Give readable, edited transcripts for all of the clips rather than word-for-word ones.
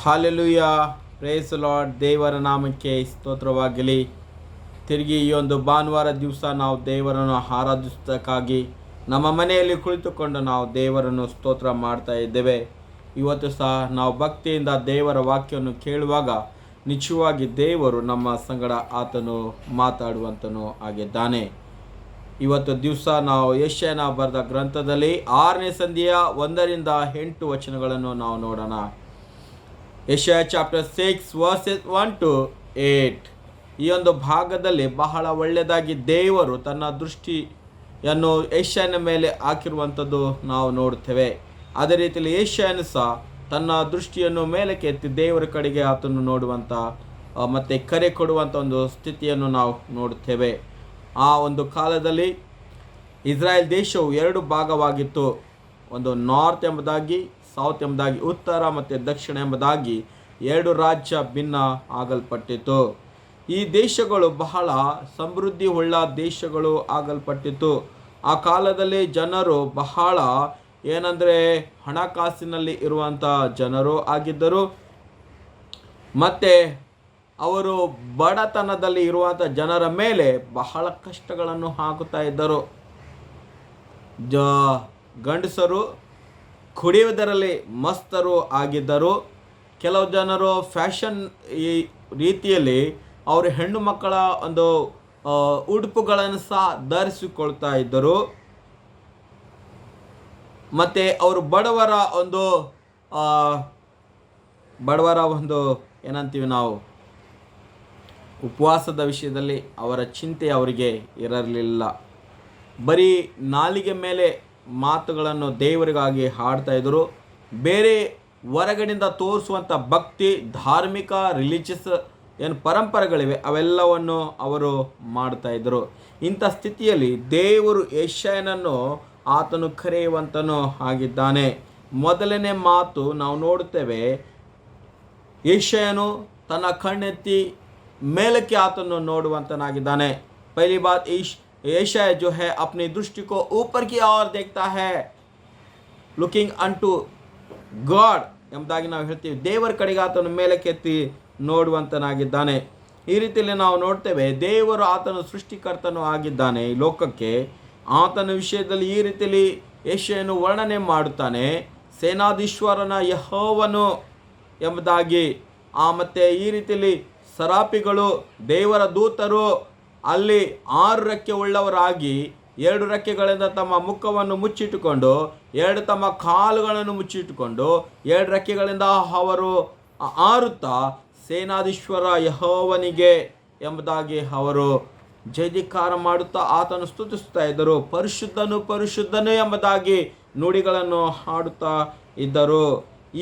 Hallelujah, praise lord. ದೇವರ ನಾಮಕ್ಕೆ ಸ್ತೋತ್ರವಾಗಲಿ. ತಿರುಗಿ ಈ ಒಂದು ಭಾನುವಾರ ದಿವಸ ನಾವು ದೇವರನ್ನು ಆರಾಧಿಸೋದಕ್ಕಾಗಿ ನಮ್ಮ ಮನೆಯಲ್ಲಿ ಕುಳಿತುಕೊಂಡು ನಾವು ದೇವರನ್ನು ಸ್ತೋತ್ರ ಮಾಡ್ತಾ ಇದ್ದೇವೆ. ಇವತ್ತು ಸಹ ನಾವು ಭಕ್ತಿಯಿಂದ ದೇವರ ವಾಕ್ಯವನ್ನು ಕೇಳುವಾಗ ನಿಜವಾಗಿ ದೇವರು ನಮ್ಮ ಸಂಗಡ ಆತನು ಮಾತಾಡುವಂತನು ಆಗಿದ್ದಾನೆ. ಇವತ್ತು ದಿವಸ ನಾವು ಯೆಶಾಯನ ಬರೆದ ಗ್ರಂಥದಲ್ಲಿ 6ನೇ ಸಂಧಿಯ 1ರಿಂದ 8 ವಚನಗಳನ್ನು ನಾವು ನೋಡೋಣ. ಯೆಶಾಯ ಚಾಪ್ಟರ್ 6 ವರ್ಸಸ್ 1 to 8. ಈ ಒಂದು ಭಾಗದಲ್ಲಿ ಬಹಳ ಒಳ್ಳೆಯದಾಗಿ ದೇವರು ತನ್ನ ದೃಷ್ಟಿಯನ್ನು ಯೆಶಾಯನ ಮೇಲೆ ಹಾಕಿರುವಂಥದ್ದು ನಾವು ನೋಡುತ್ತೇವೆ. ಅದೇ ರೀತಿಯಲ್ಲಿ ಯೆಶಾಯನು ಸಹ ತನ್ನ ದೃಷ್ಟಿಯನ್ನು ಮೇಲಕ್ಕೆ ಎತ್ತಿ ದೇವರ ಕಡೆಗೆ ಆತನು ನೋಡುವಂಥ ಮತ್ತು ಕರೆ ಕೊಡುವಂಥ ಒಂದು ಸ್ಥಿತಿಯನ್ನು ನಾವು ನೋಡುತ್ತೇವೆ. ಆ ಒಂದು ಕಾಲದಲ್ಲಿ ಇಸ್ರಾಯೇಲ್ ದೇಶವು 2 ಭಾಗವಾಗಿತ್ತು. ಒಂದು ನಾರ್ತ್ ಎಂಬುದಾಗಿ, ಸೌತ್ ಎಂಬುದಾಗಿ, ಉತ್ತರ ಮತ್ತು ದಕ್ಷಿಣ ಎಂಬುದಾಗಿ 2 ರಾಜ್ಯ ಭಿನ್ನ ಆಗಲ್ಪಟ್ಟಿತು. ಈ ದೇಶಗಳು ಬಹಳ ಸಮೃದ್ಧಿ ಉಳ್ಳ ದೇಶಗಳು ಆಗಲ್ಪಟ್ಟಿತು. ಆ ಕಾಲದಲ್ಲಿ ಜನರು ಬಹಳ ಏನಂದರೆ ಹಣಕಾಸಿನಲ್ಲಿ ಇರುವಂಥ ಜನರು ಆಗಿದ್ದರು. ಮತ್ತು ಅವರು ಬಡತನದಲ್ಲಿ ಇರುವಂಥ ಜನರ ಮೇಲೆ ಬಹಳ ಕಷ್ಟಗಳನ್ನು ಹಾಕುತ್ತಾ ಇದ್ದರು. ಗಂಡಸರು ಕುಡಿಯುವುದರಲ್ಲಿ ಮಸ್ತರು ಆಗಿದ್ದರು. ಕೆಲವು ಜನರು ಫ್ಯಾಷನ್ ಈ ರೀತಿಯಲ್ಲಿ ಅವರು ಹೆಣ್ಣು ಮಕ್ಕಳ ಒಂದು ಉಡುಪುಗಳನ್ನು ಸಹ ಧರಿಸಿಕೊಳ್ತಾ ಇದ್ದರು. ಮತ್ತು ಅವರು ಬಡವರ ಒಂದು ಏನಂತೀವಿ ನಾವು, ಉಪವಾಸದ ವಿಷಯದಲ್ಲಿ ಅವರ ಚಿಂತೆ ಅವರಿಗೆ ಇರಲಿಲ್ಲ. ಬರೀ ನಾಲಿಗೆ ಮೇಲೆ ಮಾತುಗಳನ್ನು ದೇವರಿಗಾಗಿ ಹಾಡ್ತಾ ಇದ್ದರು. ಬೇರೆ ಹೊರಗಡೆಯಿಂದ ತೋರಿಸುವಂಥ ಭಕ್ತಿ, ಧಾರ್ಮಿಕ, ರಿಲಿಜಿಯಸ್ ಏನು ಪರಂಪರೆಗಳಿವೆ ಅವೆಲ್ಲವನ್ನು ಅವರು ಮಾಡ್ತಾ ಇದ್ದರು. ಇಂಥ ಸ್ಥಿತಿಯಲ್ಲಿ ದೇವರು ಯೆಶಾಯನನ್ನು ಆತನು ಕರೆಯುವಂತನು ಆಗಿದ್ದಾನೆ. ಮೊದಲನೇ ಮಾತು ನಾವು ನೋಡುತ್ತೇವೆ, ಯೆಶಾಯನು ತನ್ನ ಕಣ್ಣೆತ್ತಿ ಮೇಲಕ್ಕೆ ಆತನು ನೋಡುವಂತನಾಗಿದ್ದಾನೆ. पहली बात, यशाया जो है अपनी दृष्टि को ऊपर की ओर देखता है, ಲುಕಿಂಗ್ ಅನ್ ಟು ಗಾಡ್ ಎಂಬುದಾಗಿ ನಾವು ಹೇಳ್ತೀವಿ. ದೇವರ ಕಡೆಗೆ ಆತನು ಮೇಲಕ್ಕೆತ್ತಿ ನೋಡುವಂತನಾಗಿದ್ದಾನೆ. ಈ ರೀತಿಯಲ್ಲಿ ನಾವು ನೋಡ್ತೇವೆ, ದೇವರು ಆತನು ಸೃಷ್ಟಿಕರ್ತನೂ ಆಗಿದ್ದಾನೆ ಈ ಲೋಕಕ್ಕೆ. ಆತನ ವಿಷಯದಲ್ಲಿ ಈ ರೀತಿಯಲ್ಲಿ ಯೆಶಾಯನು ವರ್ಣನೆ ಮಾಡುತ್ತಾನೆ, ಸೇನಾಧೀಶ್ವರನ ಯೆಹೋವನು ಎಂಬುದಾಗಿ. ಮತ್ತು ಈ ರೀತಿಯಲ್ಲಿ ಸರಾಪಿಗಳು, ದೇವರ ದೂತರು ಅಲ್ಲಿ 6 ರೆಕ್ಕೆ ಉಳ್ಳವರಾಗಿ 2 ರೆಕ್ಕೆಗಳಿಂದ ತಮ್ಮ ಮುಖವನ್ನು ಮುಚ್ಚಿಟ್ಟುಕೊಂಡು, 2 ತಮ್ಮ ಕಾಲುಗಳನ್ನು ಮುಚ್ಚಿಟ್ಟುಕೊಂಡು 2 ರೆಕ್ಕೆಗಳಿಂದ ಅವರು ಹಾರುತ್ತಾ ಸೇನಾಧೀಶ್ವರ ಯೆಹೋವನಿಗೆ ಎಂಬುದಾಗಿ ಅವರು ಜಯಕಾರ ಮಾಡುತ್ತಾ ಆತನು ಸ್ತುತಿಸ್ತಾ ಇದ್ದರು. ಪರಿಶುದ್ಧನು ಪರಿಶುದ್ಧನು ಎಂಬುದಾಗಿ ನುಡಿಗಳನ್ನು ಹಾಡುತ್ತಾ ಇದ್ದರು.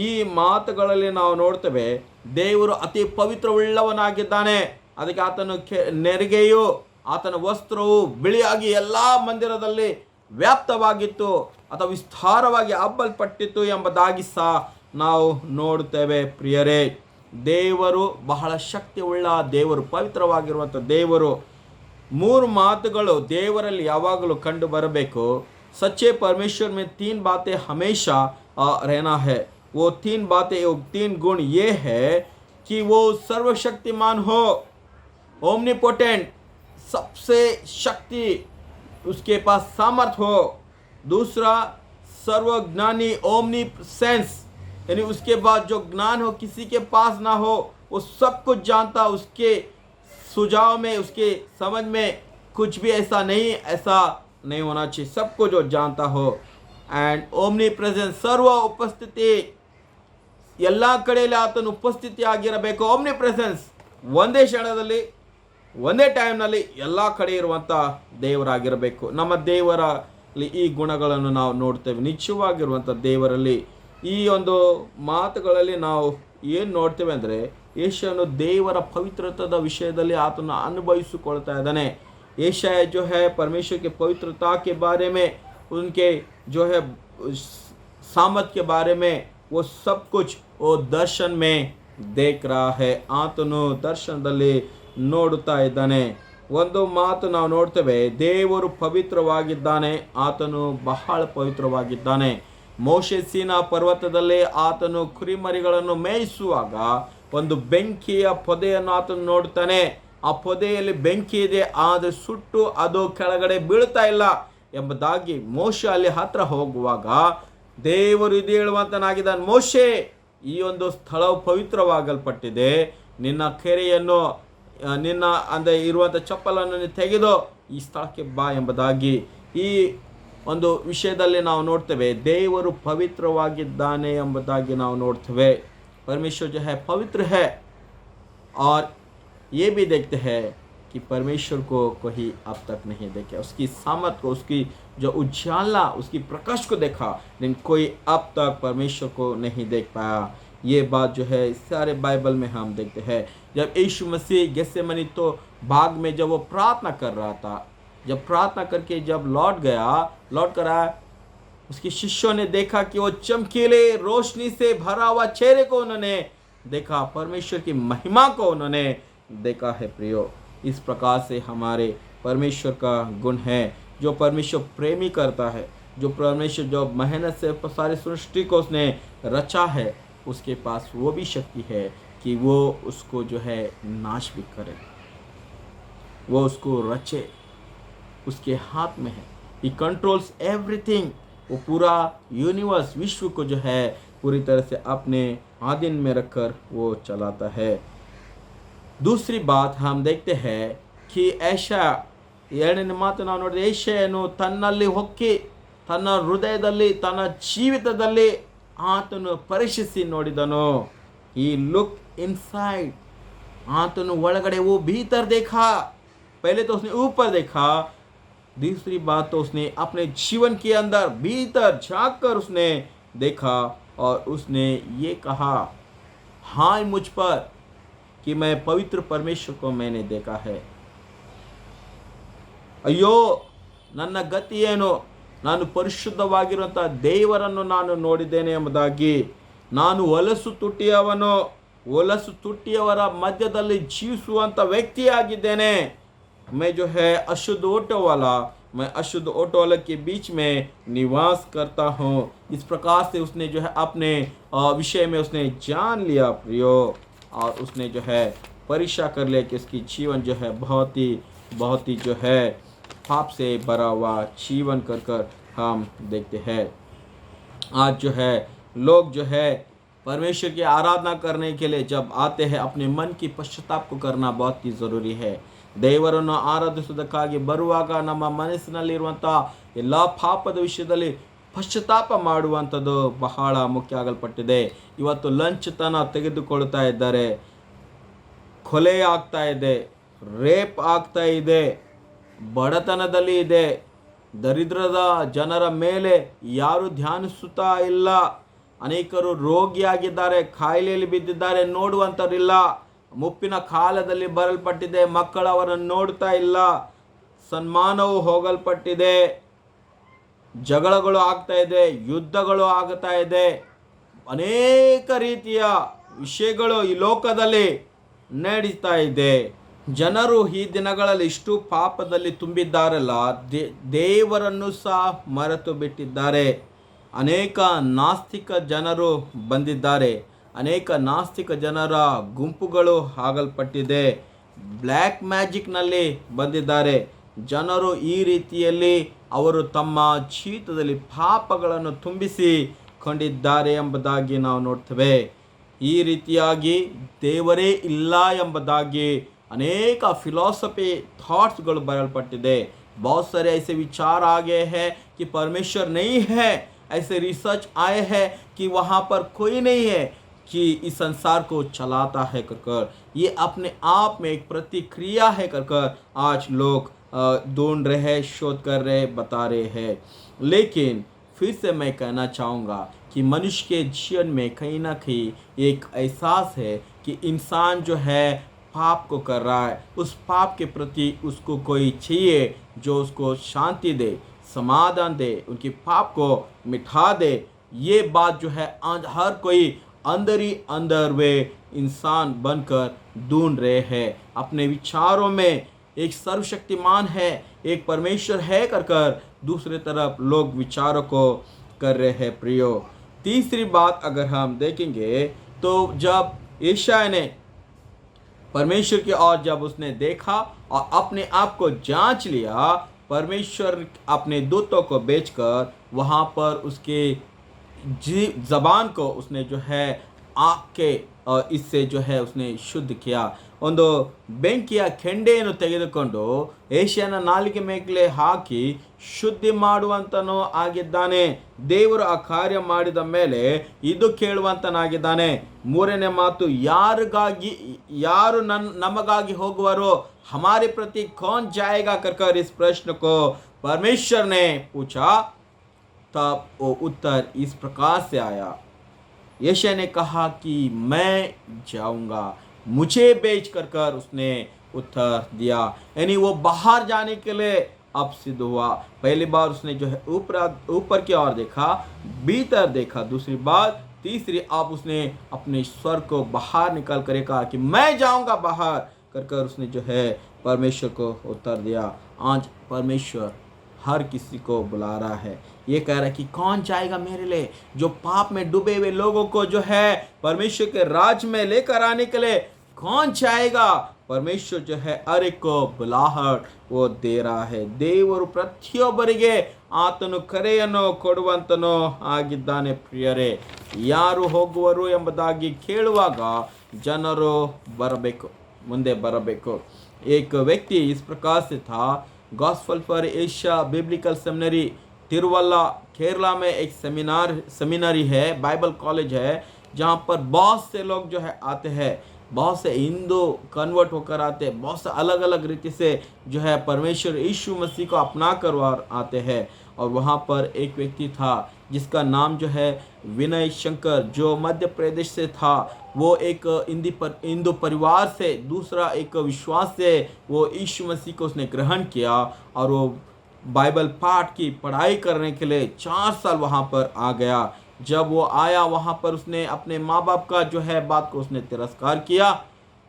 ಈ ಮಾತುಗಳಲ್ಲಿ ನಾವು ನೋಡ್ತೇವೆ, ದೇವರು ಅತಿ ಪವಿತ್ರವುಳ್ಳವನಾಗಿದ್ದಾನೆ. ಅದಕ್ಕೆ ಆತನು ನೆರಿಗೆಯು, ಆತನ ವಸ್ತ್ರವು ಬಿಳಿಯಾಗಿ ಎಲ್ಲ ಮಂದಿರದಲ್ಲಿ ವ್ಯಾಪ್ತವಾಗಿತ್ತು ಅಥವಾ ವಿಸ್ತಾರವಾಗಿ ಹಬ್ಬಲ್ಪಟ್ಟಿತ್ತು ಎಂಬುದಾಗಿ ಸಹ ನಾವು ನೋಡುತ್ತೇವೆ. ಪ್ರಿಯರೇ, ದೇವರು ಬಹಳ ಶಕ್ತಿಯುಳ್ಳ ದೇವರು, ಪವಿತ್ರವಾಗಿರುವಂಥ ದೇವರು. 3 ಮಾತುಗಳು ದೇವರಲ್ಲಿ ಯಾವಾಗಲೂ ಕಂಡು ಬರಬೇಕು. सच्चे परमेश्वर में 3 बातें हमेशा रहना है. वो 3 बातें, 3 गुण ये है कि वो सर्वशक्तिमान हो, ओमनीपोटेंट, सबसे शक्ति उसके पास सामर्थ हो. दूसरा, सर्वज्ञानी, ओमनी सेंस, यानी उसके बाद जो ज्ञान हो किसी के पास ना हो, वो सब कुछ जानता. उसके सुझाव में, उसके समझ में कुछ भी ऐसा नहीं होना चाहिए, सबको जो जानता हो. एंड ओमनी प्रेजेंस, सर्व उपस्थिति, ಎಲ್ಲ ಕಡೆಯಲ್ಲಿ ಆತನು ಉಪಸ್ಥಿತಿ ಆಗಿರಬೇಕು. ಓಮ್ನಿ ಪ್ರೆಸೆನ್ಸ್, ಒಂದೇ ಕ್ಷಣದಲ್ಲಿ ಒಂದೇ ಟೈಮ್ನಲ್ಲಿ ಎಲ್ಲ ಕಡೆ ಇರುವಂಥ ದೇವರಾಗಿರಬೇಕು. ನಮ್ಮ ದೇವರಲ್ಲಿ ಈ ಗುಣಗಳನ್ನು ನಾವು ನೋಡ್ತೇವೆ. ನಿಜವಾಗಿರುವಂಥ ದೇವರಲ್ಲಿ ಈ ಒಂದು ಮಾತುಗಳಲ್ಲಿ ನಾವು ಏನು ನೋಡ್ತೇವೆ ಅಂದರೆ, ಯೆಶಾಯನು ದೇವರ ಪವಿತ್ರತದ ವಿಷಯದಲ್ಲಿ ಆತನು ಅನುಭವಿಸಿಕೊಳ್ತಾ ಇದ್ದಾನೆ. यशाया जो है परमेश्वर के पवित्रता के बारे में, उनके जो है सामर्थ के बारे में, वो सब कुछ वो दर्शन में देख रहा है. ಆತನು ದರ್ಶನದಲ್ಲಿ ನೋಡುತ್ತಾ ಇದ್ದಾನೆ. ಒಂದು ಮಾತು ನಾವು ನೋಡ್ತೇವೆ, ದೇವರು ಪವಿತ್ರವಾಗಿದ್ದಾನೆ, ಆತನು ಬಹಳ ಪವಿತ್ರವಾಗಿದ್ದಾನೆ. ಮೋಶೆ ಸೀನಾ ಪರ್ವತದಲ್ಲಿ ಆತನು ಕುರಿಮರಿಗಳನ್ನು ಮೇಯಿಸುವಾಗ ಒಂದು ಬೆಂಕಿಯ ಪೊದೆಯನ್ನು ಆತನು ನೋಡ್ತಾನೆ. ಆ ಪೊದೆಯಲ್ಲಿ ಬೆಂಕಿ ಇದೆ, ಆದರೆ ಸುಟ್ಟು ಅದು ಕೆಳಗಡೆ ಬೀಳ್ತಾ ಇಲ್ಲ ಎಂಬುದಾಗಿ ಮೋಶೆ ಅಲ್ಲಿ ಹತ್ರ ಹೋಗುವಾಗ ದೇವರು ಇದು ಹೇಳುವಂತನಾಗಿದ್ದಾನೆ, ಮೋಶೆ, ಈ ಒಂದು ಸ್ಥಳವು ಪವಿತ್ರವಾಗಲ್ಪಟ್ಟಿದೆ, ನಿನ್ನ ಕೆರೆಯನ್ನು ನಿನ್ನ ಅಂದರೆ ಇರುವಂಥ ಚಪ್ಪಲನ್ನು ತೆಗೆದು ಈ ಸ್ಥಳಕ್ಕೆ ಬಾ ಎಂಬುದಾಗಿ ಈ ಒಂದು ವಿಷಯದಲ್ಲಿ ನಾವು ನೋಡ್ತೇವೆ. ದೇವರು ಪವಿತ್ರವಾಗಿದ್ದಾನೆ ಎಂಬುದಾಗಿ ನಾವು ನೋಡ್ತೇವೆ. परमेश्वर जो है पवित्र है, और ये भी देखते हैं कि परमेश्वर को कोई अब तक नहीं देखे, उसकी सामर्थ को, उसकी जो उजाला, उसकी प्रकाश को देखा, लेकिन कोई अब तक परमेश्वर को नहीं देख पाया. ये बात जो है सारे बाइबल में हम देखते हैं. जब यीशु मसीह गेसेमनी तो बाग में जब वो प्रार्थना कर रहा था, जब प्रार्थना करके जब लौट कर आया, उसके शिष्यों ने देखा कि वो चमकीले रोशनी से भरा हुआ चेहरे को उन्होंने देखा, परमेश्वर की महिमा को उन्होंने देखा है. प्रियो, इस प्रकार से हमारे परमेश्वर का गुण है, जो परमेश्वर प्रेमी करता है, जो परमेश्वर जो मेहनत से सारी सृष्टि को उसने रचा है, उसके पास वो भी शक्ति है कि वो उसको जो है नाश भी करे, वो उसको रचे, उसके हाथ में है. ही कंट्रोल्स एवरीथिंग. वो पूरा यूनिवर्स, विश्व को जो है पूरी तरह से अपने आधीन में रखकर वो चलाता है. दूसरी बात हम देखते हैं कि ऐशा ಎರಡನೇ ಮಾತು ನಾವು ನೋಡಿದ್ರೆ, ಏಷಯನು ತನ್ನಲ್ಲಿ ಹೊಕ್ಕಿ, ತನ್ನ ಹೃದಯದಲ್ಲಿ, ತನ್ನ ಜೀವಿತದಲ್ಲಿ ಆತನು ಪರೀಕ್ಷಿಸಿ ನೋಡಿದನು. ಈ लुक इनसाइड, आतनु ಒಳಗಡೆ वो भीतर देखा. पहले तो उसने ऊपर देखा, दूसरी बात तो उसने अपने जीवन के अंदर भीतर झांककर उसने देखा और उसने ये कहा, हाय मुझ पर कि मैं पवित्र परमेश्वर को मैंने देखा है. ಅಯ್ಯೋ ನನ್ನ ಗತಿ ಏನು, ನಾನು ಪರಿಶುದ್ಧವಾಗಿರುವಂಥ ದೇವರನ್ನು ನಾನು ನೋಡಿದ್ದೇನೆ ಎಂಬುದಾಗಿ. ನಾನು ಹೊಲಸು ತುಟ್ಟಿಯವರ ಮಧ್ಯದಲ್ಲಿ ಜೀವಿಸುವಂಥ ವ್ಯಕ್ತಿಯಾಗಿದ್ದೇನೆ. मैं जो है अशुद्ध ऑटो वाला, मैं अशुद्ध ऑटो वाला के बीच में निवास करता हूँ. इस प्रकार से उसने जो है अपने विषय में उसने जान लिया प्रियो, और उसने जो है परीक्षा कर लिया कि उसकी जीवन जो है बहुत ही जो है पाप से भरा हुआ जीवन कर हम देखते हैं. आज जो है लोग जो है परमेश्वर की आराधना करने के लिए जब आते हैं, अपने मन की पश्चाताप को करना बहुत ही ज़रूरी है. ದೇವರನ್ನು ಆರಾಧಿಸುವುದಕ್ಕಾಗಿ ಬರುವಾಗ ನಮ್ಮ ಮನಸ್ಸಿನಲ್ಲಿರುವಂಥ ಎಲ್ಲ ಪಾಪದ ವಿಷಯದಲ್ಲಿ ಪಶ್ಚಾತ್ತಾಪ ಮಾಡುವಂಥದ್ದು ಬಹಳ ಮುಖ್ಯ ಆಗಲ್ಪಟ್ಟಿದೆ. ಇವತ್ತು ಲಂಚತನ ತೆಗೆದುಕೊಳ್ತಾ ಇದ್ದಾರೆ, ಕೊಲೆ ಆಗ್ತಾ ಇದೆ, ರೇಪ್ ಆಗ್ತಾ ಇದೆ, ಬಡತನದಲ್ಲಿ ಇದೆ, ದರಿದ್ರದ ಜನರ ಮೇಲೆ ಯಾರು ಧ್ಯಾನಿಸುತ್ತಾ ಇಲ್ಲ, ಅನೇಕರು ರೋಗಿಯಾಗಿದ್ದಾರೆ, ಕಾಯಿಲೆಯಲ್ಲಿ ಬಿದ್ದಿದ್ದಾರೆ, ನೋಡುವಂಥವ್ರಿಲ್ಲ, ಮುಪ್ಪಿನ ಕಾಲದಲ್ಲಿ ಬರಲ್ಪಟ್ಟಿದೆ, ಮಕ್ಕಳು ಅವರನ್ನು ನೋಡ್ತಾ ಇಲ್ಲ, ಸನ್ಮಾನವು ಹೋಗಲ್ಪಟ್ಟಿದೆ, ಜಗಳಗಳು ಆಗ್ತಾ ಇದೆ, ಯುದ್ಧಗಳು ಆಗ್ತಾ ಇದೆ, ಅನೇಕ ರೀತಿಯ ವಿಷಯಗಳು ಈ ಲೋಕದಲ್ಲಿ ನಡೀತಾ ಇದೆ. ಜನರು ಈ ದಿನಗಳಲ್ಲಿ ಇಷ್ಟು ಪಾಪದಲ್ಲಿ ತುಂಬಿದ್ದಾರಲ್ಲ, ದೇವರನ್ನು ಸಹ ಮರೆತು ಬಿಟ್ಟಿದ್ದಾರೆ. ಅನೇಕ ನಾಸ್ತಿಕ ಜನರು ಬಂದಿದ್ದಾರೆ, ಅನೇಕ ನಾಸ್ತಿಕ ಜನರ ಗುಂಪುಗಳು ಆಗಲ್ಪಟ್ಟಿದೆ, ಬ್ಲ್ಯಾಕ್ ಮ್ಯಾಜಿಕ್ನಲ್ಲಿ ಬಂದಿದ್ದಾರೆ. ಜನರು ಈ ರೀತಿಯಲ್ಲಿ ಅವರು ತಮ್ಮ ಜೀವಿತದಲ್ಲಿ ಪಾಪಗಳನ್ನು ತುಂಬಿಸಿಕೊಂಡಿದ್ದಾರೆ ಎಂಬುದಾಗಿ ನಾವು ನೋಡ್ತೇವೆ. ಈ ರೀತಿಯಾಗಿ ದೇವರೇ ಇಲ್ಲ ಎಂಬುದಾಗಿ ಅನೇಕ ಫಿಲಾಸಫಿ ಥಾಟ್ಸ್ಗಳು ಬರಲ್ಪಟ್ಟಿದೆ. बहुत सारे ऐसे विचार आ गए हैं कि परमेश्वर नहीं है, ऐसे रिसर्च आए हैं कि वहाँ पर कोई नहीं है कि इस संसार को चलाता है कर ये अपने आप में एक प्रतिक्रिया है कर आज लोग ढूंढ रहे हैं, शोध कर रहे, बता रहे हैं. लेकिन फिर से मैं कहना चाहूँगा कि मनुष्य के जीवन में कहीं ना कहीं एक एहसास है कि इंसान जो है पाप को कर रहा है, उस पाप के प्रति उसको कोई चाहिए जो उसको शांति दे, समाधान दे, उनकी पाप को मिटा दे. ये बात जो है आज हर कोई अंदर ही अंदर वे इंसान बनकर ढूंढ रहे हैं. अपने विचारों में एक सर्वशक्तिमान है, एक परमेश्वर है कर दूसरे तरफ लोग विचारों को कर रहे हैं प्रियो। तीसरी बात अगर हम देखेंगे तो जब यशायाह ने परमेश्वर की ओर जब उसने देखा और अपने आप को जांच लिया, परमेश्वर अपने दूतों को भेजकर वहाँ पर उसके जबान को उसने जो है आग के इससे जो है उसने ಶುದ್ಧ किया। ಒಂದು ಬೆಂಕಿಯ ಕೆಂಡೆಯನ್ನು ತೆಗೆದುಕೊಂಡು ಏಷ್ಯನ ನಾಲಿಗೆ ಮೇಲೆ ಹಾಕಿ ಶುದ್ಧಿ ಮಾಡುವಂತನೂ ಆಗಿದ್ದಾನೆ। ದೇವರು ಆ ಕಾರ್ಯ ಮಾಡಿದ ಮೇಲೆ ಇದು ಕೇಳುವಂತನಾಗಿದ್ದಾನೆ। ಮೂರನೇ ಮಾತು, ಯಾರು ನಮಗಾಗಿ ಹೋಗುವರೋ, हमारे प्रति कौन जाएगा कर इस प्रश्न को परमेश्वर ने पूछा। तब वो उत्तर इस प्रकार से आया, यशायाह ने कहा कि मैं जाऊंगा, मुझे भेज कर उसने उत्तर दिया। यानी वो बाहर जाने के लिए अब सिद्ध हुआ। पहली बार उसने जो है ऊपर की ओर देखा, भीतर देखा। दूसरी बात, तीसरी अब उसने अपने स्वर को बाहर निकाल कर कहा कि मैं जाऊंगा बाहर कर उसने जो है परमेश्वर को उत्तर दिया। आज परमेश्वर हर किसी को बुला रहा है। ये कह रहा है कि कौन जाएगा मेरे लिए? जो पाप में डूबे हुए लोगों को जो है परमेश्वर के राज में लेकर आने के लिए कौन जाएगा? परमेश्वर जो है हर एक को बुलाहट वो दे रहा है। ದೇವರು ಪ್ರತಿಯೊಬ್ಬರಿಗೆ ಆತನು ಕರೆಯನ್ನು ಕೊಡುವಂತನೋ ಆಗಿದ್ದಾನೆ ಪ್ರಿಯರೇ। ಯಾರು ಹೋಗುವರು ಎಂಬುದಾಗಿ ಕೇಳುವಾಗ ಜನರು ಬರಬೇಕು, ಮುಂದೆ ಬರಬೇಕು। एक व्यक्ति इस प्रकार से था। Gospel for Asia biblical seminary Tiruvalla Kerala में एक सेमिनरी है, बाइबल कॉलेज है, जहाँ पर बहुत से लोग जो है आते हैं। बहुत से हिंदू कन्वर्ट होकर आते हैं, बहुत से अलग अलग रीति से जो है परमेश्वर यीशु मसीह को अपना कर आते हैं। और वहाँ पर एक व्यक्ति था जिसका नाम जो है विनय शंकर, जो मध्य प्रदेश से था। वो एक हिंदू परिवार से, दूसरा एक विश्वास से वो यीशु मसीह को उसने ग्रहण किया और वो बाइबल पाठ की पढ़ाई करने के लिए 4 साल वहाँ पर आ गया। जब वो आया वहाँ पर उसने अपने माँ बाप का जो है बात को उसने तिरस्कार किया।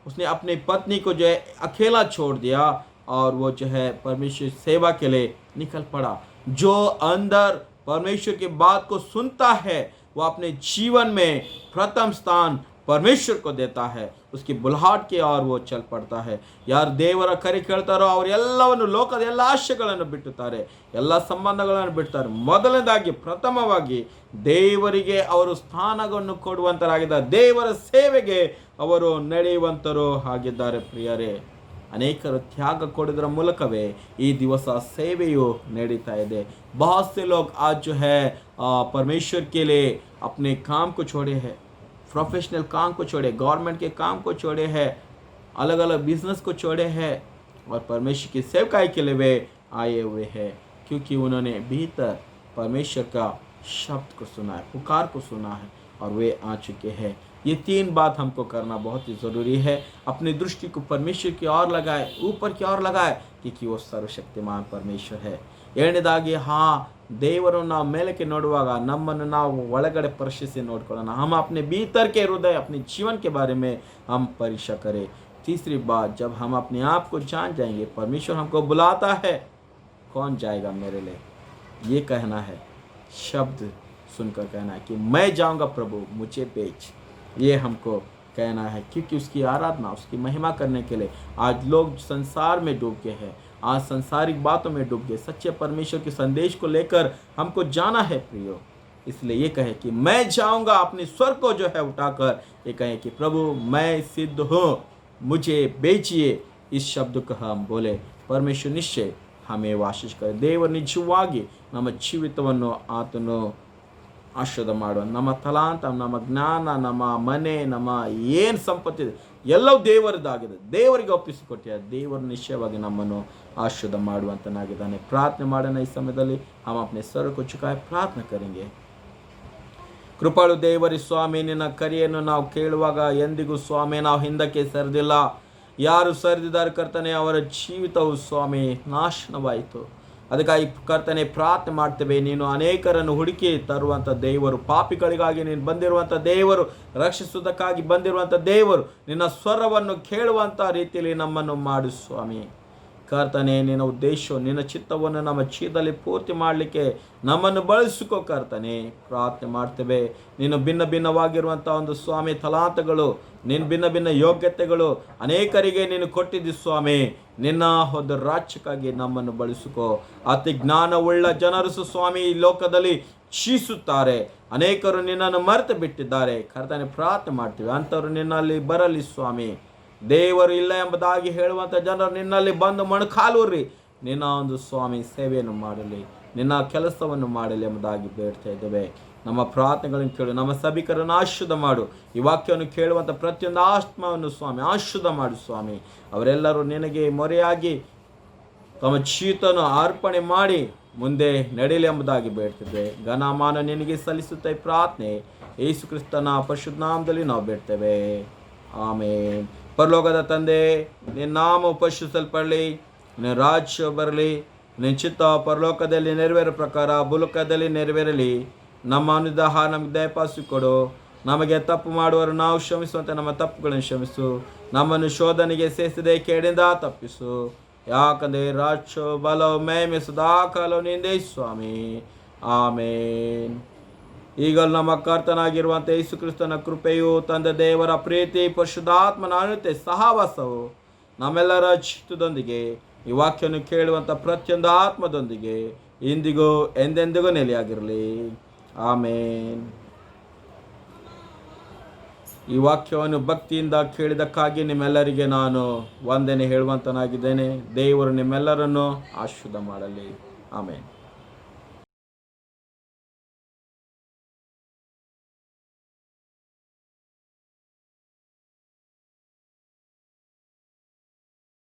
उसने अपनी पत्नी को जो है अकेला छोड़ दिया और वो जो है परमेश्वर सेवा के लिए निकल पड़ा। जो अंदर परमेश्वर की बात को सुनता है वो अपने जीवन में प्रथम स्थान परमेश्वर को देता है, उसकी बुलाहट के और वो चल पड़ता है। ಯಾರು ದೇವರ ಕರೆ ಕೇಳ್ತಾರೋ ಅವರು ಎಲ್ಲವನ್ನು, ಲೋಕದ ಎಲ್ಲ ಆಶೆಗಳನ್ನು ಬಿಟ್ಟುತ್ತಾರೆ, ಎಲ್ಲ ಸಂಬಂಧಗಳನ್ನು ಬಿಡ್ತಾರೆ। ಮೊದಲನೇದಾಗಿ ಪ್ರಥಮವಾಗಿ ದೇವರಿಗೆ ಅವರು ಸ್ಥಾನವನ್ನು ಕೊಡುವಂತರಾಗಿದ್ದಾರೆ, ದೇವರ ಸೇವೆಗೆ ಅವರು ನಡೆಯುವಂತರು ಆಗಿದ್ದಾರೆ ಪ್ರಿಯರೇ। ಅನೇಕರು ತ್ಯಾಗ ಕೊಡೋದರ ಮೂಲಕವೇ ಈ ದಿವಸ ಸೇವೆಯು ನಡೀತಾ ಇದೆ। बहुत से लोग आज जो है परमेश्वर के लिए अपने काम को छोड़े हैं, प्रोफेशनल काम को छोड़े, गवर्नमेंट के काम को छोड़े हैं, अलग अलग बिजनेस को छोड़े हैं और परमेश्वर की सेवकाई के लिए वे आए हुए हैं, क्योंकि उन्होंने भीतर परमेश्वर का शब्द को सुना है, पुकार को सुना है और वे आ चुके हैं। ये 3 बात हमको करना बहुत ही ज़रूरी है। अपनी दृष्टि को परमेश्वर की ओर लगाए, ऊपर की ओर लगाए, क्योंकि वो सर्वशक्तिमान परमेश्वर है। ಎರಡನೇದಾಗಿ ದೇವರು ನಾವು ಮೇಲಕ್ಕೆ ನೋಡುವಾಗ ನಮ್ಮನ್ನು ನಾವು ಒಳಗಡೆ ಪರೀಕ್ಷಿಸಿ ನೋಡ್ಕೊಳ್ಳೋಣ। हम अपने भीतर के हृदय, अपने जीवन के बारे में हम परीक्षा करें। तीसरी बात, जब हम अपने आप को जान जाएंगे, परमेश्वर हमको बुलाता है, कौन जाएगा मेरे लिए, ये कहना है, शब्द सुनकर कहना है कि मैं जाऊंगा प्रभु मुझे भेज, ये हमको कहना है। क्योंकि उसकी आराधना, उसकी महिमा करने के लिए आज लोग संसार में डूब गए हैं, आज संसारिक बातों में डूब गए। सच्चे परमेश्वर के संदेश को लेकर हमको जाना है प्रियो। इसलिए ये कहे कि मैं जाऊंगा, अपने स्वर को जो है उठाकर ये कहे कि प्रभु मैं सिद्ध हूँ, मुझे भेजिए। इस शब्द को हम बोले, परमेश्वर निश्चय हमें आशीष करे। ದೇವರು ನಿಜವಾಗಿ ನಮ್ಮ ಜೀವಿತವನ್ನು ಆತನು ಆಶೀರ್ವಾದ ಮಾಡುವ। ನಮ್ಮ ತಲಾಂತ, ನಮ್ಮ ಜ್ಞಾನ, ನಮ್ಮ ಮನೆ, ನಮ್ಮ ಏನು ಸಂಪತ್ತಿದೆ ಎಲ್ಲವೂ ದೇವರದಾಗಿದೆ, ದೇವರಿಗೆ ಒಪ್ಪಿಸಿಕೊಟ್ಟಿದ್ದಾರೆ। ದೇವರು ನಿಶ್ಚಯವಾಗಿ ನಮ್ಮನ್ನು ಆಶೀರ್ವಾದ ಮಾಡುವಂತನಾಗಿದ್ದಾನೆ। ಪ್ರಾರ್ಥನೆ ಮಾಡೋಣ। ಈ ಸಮಯದಲ್ಲಿ हम अपने स्वर को झुकाए प्रार्थना करेंगे। ಕೃಪಾಳು ದೇವರೇ ಸ್ವಾಮಿ, ನಿನ್ನ ಕರೆಯನ್ನು ನಾವು ಕೇಳುವಾಗ ಎಂದಿಗೂ ಸ್ವಾಮಿ ನಾವು ಹಿಂದಕ್ಕೆ ಸರಿದಿಲ್ಲ। ಯಾರು ಸರಿದಿದ್ದಾರೆ ಕರ್ತನೆ ಅವರ ಜೀವಿತವು ಸ್ವಾಮಿ ನಾಶನವಾಯಿತು। ಅದಕ್ಕಾಗಿ ಕರ್ತನೆ ಪ್ರಾರ್ಥನೆ ಮಾಡ್ತೇವೆ, ನೀನು ಅನೇಕರನ್ನು ಹುಡುಕಿ ತರುವಂಥ ದೇವರು, ಪಾಪಿಗಳಿಗಾಗಿ ನೀನು ಬಂದಿರುವಂಥ ದೇವರು, ರಕ್ಷಿಸುವುದಕ್ಕಾಗಿ ಬಂದಿರುವಂಥ ದೇವರು, ನಿನ್ನ ಸ್ವರವನ್ನು ಕೇಳುವಂಥ ರೀತಿಯಲ್ಲಿ ನಮ್ಮನ್ನು ಮಾಡು ಸ್ವಾಮಿ। ಕರ್ತನೆ, ನಿನ್ನ ಉದ್ದೇಶ ನಿನ್ನ ಚಿತ್ತವನ್ನು ನಮ್ಮ ಜೀವನದಲ್ಲಿ ಪೂರ್ತಿ ಮಾಡಲಿಕ್ಕೆ ನಮ್ಮನ್ನು ಬಳಸಿಕೋ ಕರ್ತನೆ. ಪ್ರಾರ್ಥನೆ ಮಾಡ್ತೇವೆ. ನೀನು ಭಿನ್ನ ಭಿನ್ನವಾಗಿರುವಂಥ ಒಂದು ಸ್ವಾಮಿ ತಲಾಂತಗಳು, ನಿನ್ನ ಭಿನ್ನ ಭಿನ್ನ ಯೋಗ್ಯತೆಗಳು ಅನೇಕರಿಗೆ ನೀನು ಕೊಟ್ಟಿದ್ದಿ ಸ್ವಾಮಿ. ನಿನ್ನ ಒಂದು ರಾಜ್ಯಕ್ಕಾಗಿ ನಮ್ಮನ್ನು ಬಳಸಿಕೋ. ಅತಿ ಜ್ಞಾನವುಳ್ಳ ಜನರು ಸ್ವಾಮಿ ಈ ಲೋಕದಲ್ಲಿ ಜೀವಿಸುತ್ತಾರೆ. ಅನೇಕರು ನಿನ್ನನ್ನು ಮರೆತು ಬಿಟ್ಟಿದ್ದಾರೆ ಕರ್ತನೆ. ಪ್ರಾರ್ಥನೆ ಮಾಡ್ತೀವಿ, ಅಂಥವ್ರು ನಿನ್ನಲ್ಲಿ ಬರಲಿ ಸ್ವಾಮಿ. ದೇವರು ಇಲ್ಲ ಎಂಬುದಾಗಿ ಹೇಳುವಂಥ ಜನರು ನಿನ್ನಲ್ಲಿ ಬಂದು ಮೊಣಕಾಲೂರಿ ನಿನ್ನ ಒಂದು ಸ್ವಾಮಿ ಸೇವೆಯನ್ನು ಮಾಡಲಿ, ನಿನ್ನ ಕೆಲಸವನ್ನು ಮಾಡಲಿ ಎಂಬುದಾಗಿ ಬೇಡ್ತಾ ಇದ್ದೇವೆ. ನಮ್ಮ ಪ್ರಾರ್ಥನೆಗಳನ್ನು ಕೇಳು. ನಮ್ಮ ಸಭಿಕರನ್ನು ಆಶೀರ್ವಾದ ಮಾಡು. ಈ ವಾಕ್ಯವನ್ನು ಕೇಳುವಂಥ ಪ್ರತಿಯೊಂದು ಆತ್ಮವನ್ನು ಸ್ವಾಮಿ ಆಶೀರ್ವಾದ ಮಾಡು ಸ್ವಾಮಿ. ಅವರೆಲ್ಲರೂ ನಿನಗೆ ಮೊರೆಯಾಗಿ ತಮ್ಮ ಜೀವಿತವನ್ನು ಅರ್ಪಣೆ ಮಾಡಿ ಮುಂದೆ ನಡೆಯಲಿ ಎಂಬುದಾಗಿ ಬೇಡ್ತಿದ್ದೇವೆ. ಘನಮಾನ ನಿನಗೆ ಸಲ್ಲಿಸುತ್ತೆ ಪ್ರಾರ್ಥನೆ ಯೇಸು ಕ್ರಿಸ್ತನ ಪರಿಶುದ್ಧ ನಾಮದಲ್ಲಿ ನಾವು ಬೇಡ್ತೇವೆ. ಆಮೇನ್. ಪರಲೋಕದ ತಂದೆ, ನಿನ್ನ ನಾಮ ಪರಿಶುದ್ಧಪಡಲಿ, ನಿನ್ನ ರಾಜ್ಯ ಬರಲಿ, ನಿನ್ನ ಚಿತ್ತ ಪರಲೋಕದಲ್ಲಿ ನೆರವೇರೋ ಪ್ರಕಾರ ಭೂಲೋಕದಲ್ಲಿ ನೆರವೇರಲಿ. ನಮ್ಮ ಅನುದಾಹ ನಮಗೆ ದಯಪಾಲಿಸಿಕೊಡು. ನಮಗೆ ತಪ್ಪು ಮಾಡುವರು ನಾವು ಕ್ಷಮಿಸುವಂತೆ ನಮ್ಮ ತಪ್ಪುಗಳನ್ನು ಕ್ಷಮಿಸು. ನಮ್ಮನ್ನು ಶೋಧನೆಗೆ ಸೇರಿಸದೆ ಕೇಡಿಂದ ತಪ್ಪಿಸು. ಯಾಕಂದರೆ ರಾಜ್ಯ ಬಲ ಮಹಿಮೆ ಸದಾಕಾಲವು ನಿಂದೇ ಸ್ವಾಮಿ. ಆಮೇನ್. ಈಗಲೂ ನಮ್ಮ ಕರ್ತನಾಗಿರುವಂಥ ಯೇಸು ಕ್ರಿಸ್ತನ ಕೃಪೆಯು, ತಂದೆ ದೇವರ ಪ್ರೀತಿ, ಪರಿಶುದ್ಧಾತ್ಮನ ಅನುತೆ ಸಹವಾಸವು ನಮ್ಮೆಲ್ಲರ ಚಿತ್ತದೊಂದಿಗೆ ಈ ವಾಕ್ಯವನ್ನು ಕೇಳುವಂಥ ಪ್ರತಿಯೊಂದು ಆತ್ಮದೊಂದಿಗೆ ಇಂದಿಗೂ ಎಂದೆಂದಿಗೂ ನೆಲೆಯಾಗಿರಲಿ. ಆಮೇನ್. ಈ ವಾಕ್ಯವನ್ನು ಭಕ್ತಿಯಿಂದ ಕೇಳಿದಕ್ಕಾಗಿ ನಿಮ್ಮೆಲ್ಲರಿಗೆ ನಾನು ವಂದನೆ ಹೇಳುವಂತನಾಗಿದ್ದೇನೆ. ದೇವರು ನಿಮ್ಮೆಲ್ಲರನ್ನು ಆಶೀರ್ವಾದ ಮಾಡಲಿ. ಆಮೇನ್.